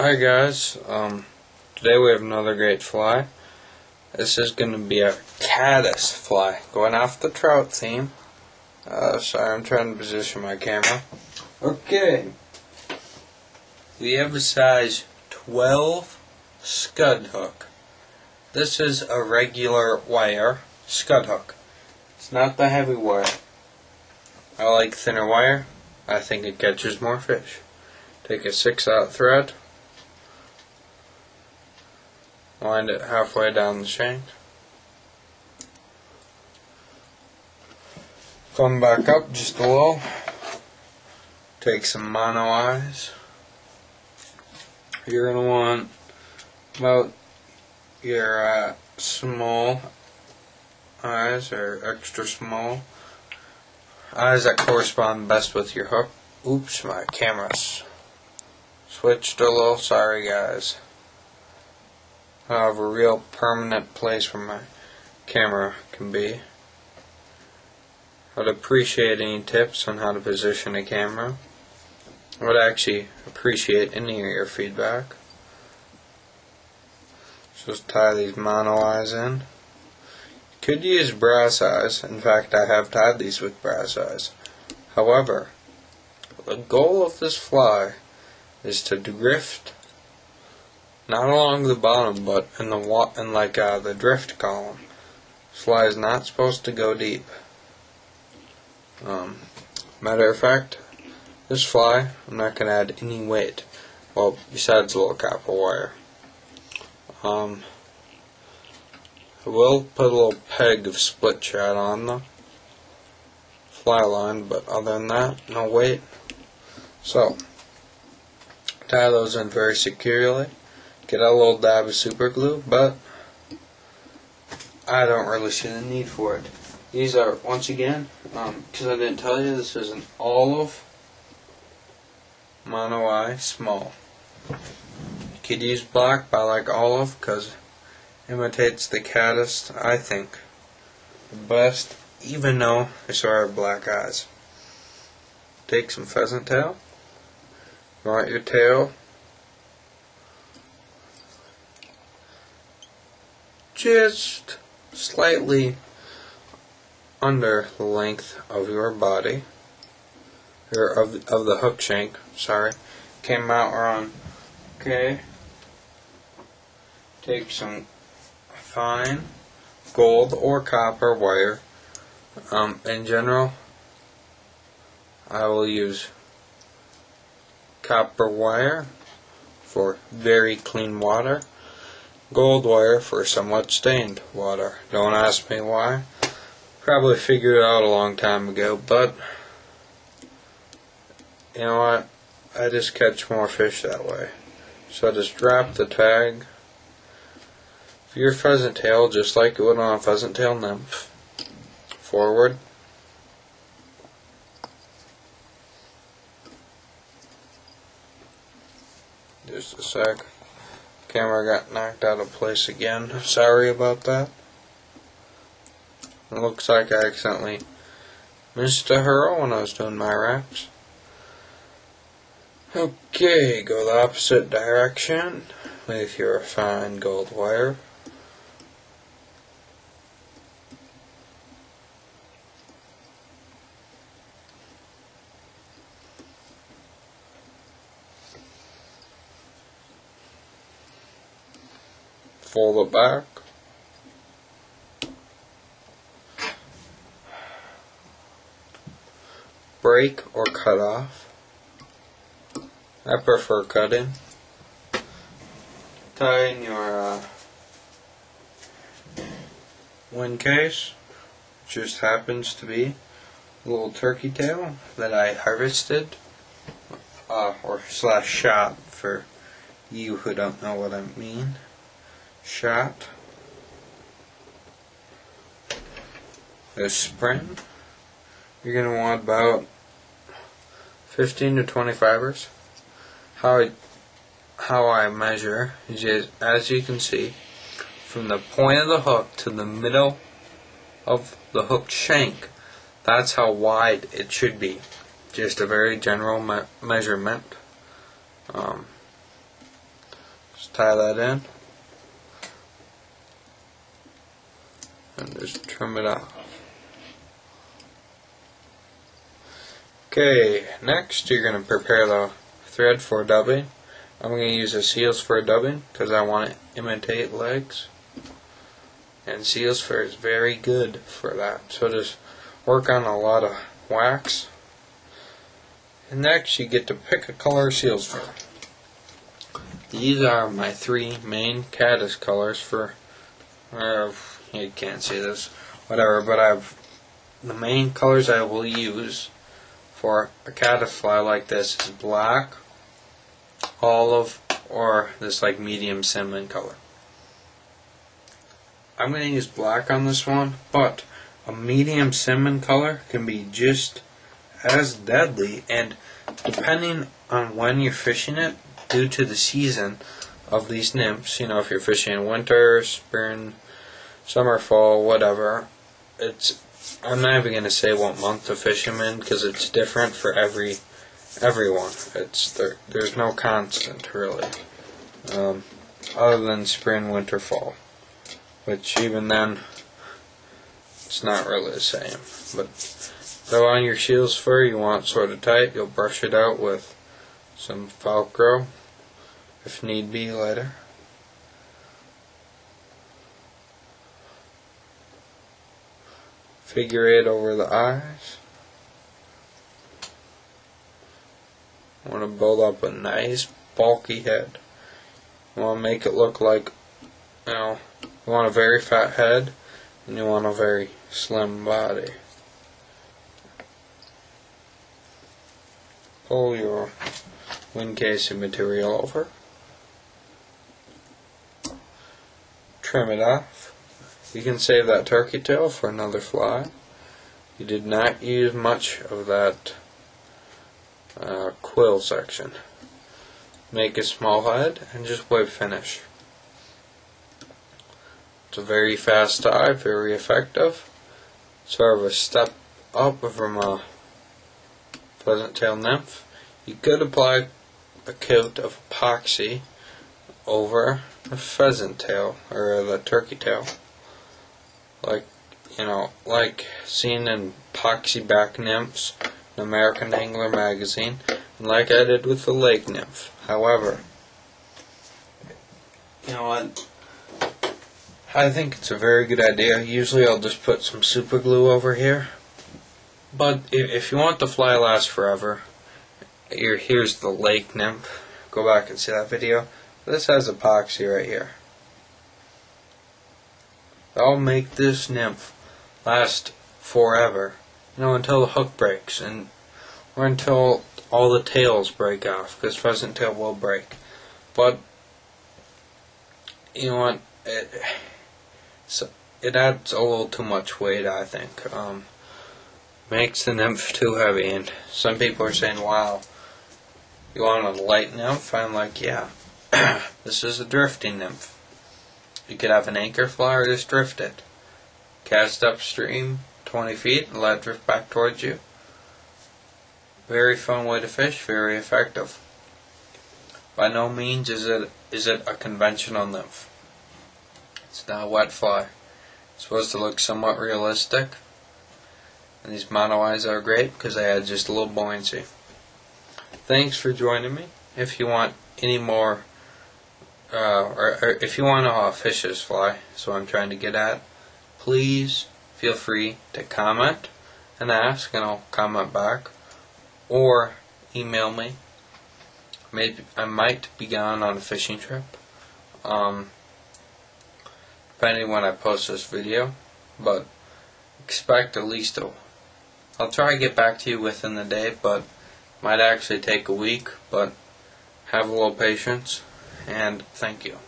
Hi guys, today we have another great fly. This is going to be a caddis fly, going off the trout theme. Sorry, I'm trying to position my camera. Okay, we have a size 12 Scud hook. This is a regular wire Scud hook. It's not the heavy wire. I like thinner wire. I think it catches more fish. Take a 6/0 thread. Wind it halfway down the shank. Come back up just a little. Take some mono eyes. You're going to want about your small eyes, or extra small eyes that correspond best with your hook. Oops, my camera's switched a little. Sorry guys. I have a real permanent place where my camera can be. I'd appreciate any tips on how to position a camera. I would actually appreciate any of your feedback. Just tie these mono eyes in. You could use brass eyes. In fact, I have tied these with brass eyes. However, the goal of this fly is to drift not along the bottom, but in the drift column. This fly is not supposed to go deep. Matter of fact, this fly, I'm not going to add any weight. Well, besides a little copper wire. I will put a little peg of split shot on the fly line, but other than that, no weight. So, tie those in very securely. Get a little dab of super glue, but I don't really see the need for it. These are, once again, because I didn't tell you, this is an olive mono eye small. You could use black, but I like olive because it imitates the caddis, I think, the best, even though I still have black eyes. Take some pheasant tail. You want your tail just slightly under the length of your body, or of the hook shank, sorry. Came out wrong. Okay. Take some fine gold or copper wire. In general, I will use copper wire for very clean water. Gold wire for somewhat stained water. Don't ask me why. Probably figured it out a long time ago, but you know what? I just catch more fish that way. So I just drop the tag. If you're pheasant tail, just like it would on a pheasant tail nymph, forward. Just a sec. Camera got knocked out of place again. Sorry about that. It looks like I accidentally missed a hurl when I was doing my wraps. Okay, go the opposite direction with your fine gold wire. Fold it back. Break or cut off. I prefer cutting. Tie in your wind case, which just happens to be a little turkey tail that I harvested, or slash shot for you who don't know what I mean. Shot. This spring, you're going to want about 15 to 20 fibers. How I measure is, as you can see, from the point of the hook to the middle of the hook shank, that's how wide it should be. Just a very general measurement. Just tie that in and just trim it off. Okay, next you're going to prepare the thread for dubbing. I'm going to use the seals for dubbing because I want to imitate legs, and seals fur is very good for that. So just work on a lot of wax. And next you get to pick a color of seals fur. These are my three main caddis colors for, you can't see this, whatever, but I've the main colors I will use for a caddisfly like this is black, olive, or this like medium cinnamon color. I'm going to use black on this one, but a medium cinnamon color can be just as deadly, and depending on when you're fishing it, due to the season of these nymphs, you know, if you're fishing in winter, spring, summer, fall, whatever, I'm not even going to say what month to fish them in because it's different for everyone. There's no constant really, other than spring, winter, fall, which even then it's not really the same. But though on your seals fur you want sort of tight, you'll brush it out with some Velcro if need be later. Figure 8 over the eyes. I want to build up a nice bulky head. You want to make it look like, you know, you want a very fat head and you want a very slim body. Pull your wind casing material over. Trim it off. You can save that turkey tail for another fly. You did not use much of that quill section. Make a small head and just whip finish. It's a very fast dye, very effective. Sort of a step up from a pheasant tail nymph. You could apply a coat of epoxy over the pheasant tail or the turkey tail, like seen in epoxy back nymphs in American Angler magazine, and like I did with the lake nymph. However, you know what? I think it's a very good idea. Usually I'll just put some super glue over here, but if you want the fly to last forever, here's the lake nymph. Go back and see that video. This has epoxy right here. I'll make this nymph last forever, you know, until the hook breaks, or until all the tails break off, because pheasant tail will break. But you know what? It adds a little too much weight, I think. Makes the nymph too heavy, and some people are saying, "Wow, you want a light nymph?" I'm like, yeah. This is a drifting nymph. You could have an anchor fly or just drift it. Cast upstream 20 feet and let it drift back towards you. Very fun way to fish, very effective. By no means is it a conventional nymph. It's not a wet fly. It's supposed to look somewhat realistic. And these mono eyes are great because they add just a little buoyancy. Thanks for joining me. If you want any more, or if you want to fish this fly, so I'm trying to get at, please feel free to comment and ask, and I'll comment back, or email me. Maybe I might be gone on a fishing trip, depending when I post this video, but expect at least I'll try to get back to you within the day, but might actually take a week, but have a little patience, and thank you.